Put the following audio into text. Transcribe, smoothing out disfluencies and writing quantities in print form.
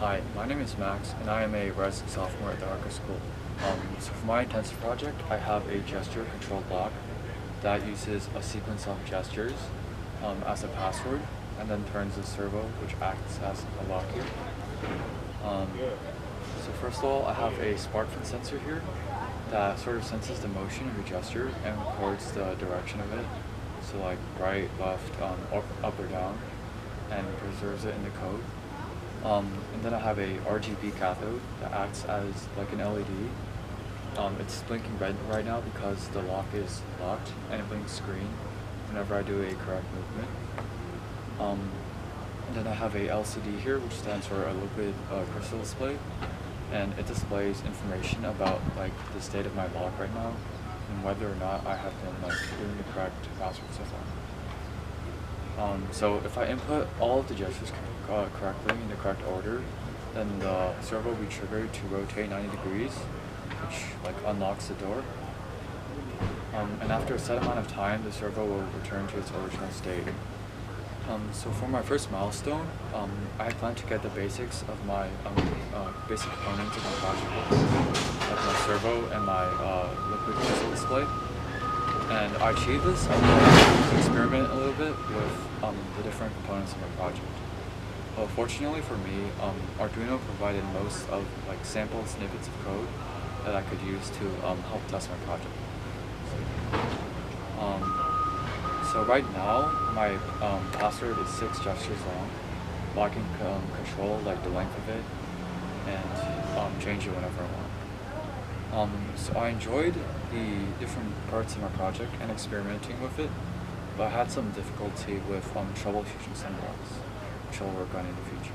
Hi, my name is Max, and I am a rising sophomore at the Arca School. So for my intensive project, I have a gesture control block that uses a sequence of gestures as a password, and then turns a servo, which acts as a lock here. So first of all, I have a smartphone sensor here that sort of senses the motion of your gesture and records the direction of it. So like right, left, up or down, and preserves it in the code. And then I have a RGB cathode that acts as like an LED. It's blinking red right now because the lock is locked, and it blinks green whenever I do a correct movement. And then I have a LCD here, which stands for a liquid crystal display, and it displays information about like the state of my lock right now and whether or not I have been like doing the correct password so far. So if I input all of the gestures correctly in the correct order, then the servo will be triggered to rotate 90 degrees, which like unlocks the door. And after a set amount of time, the servo will return to its original state. So for my first milestone, I plan to get the basics of my basic components of my project, like my servo and my liquid crystal display. And I achieved this. I wanted to experiment a little bit with the different components of my project. Fortunately for me, Arduino provided most of like sample snippets of code that I could use to help test my project. So right now, my password is 6 gestures long, but I can control like the length of it and change it whenever I want. So I enjoyed the different parts of my project and experimenting with it, but I had some difficulty with troubleshooting some bugs, which I'll work on in the future.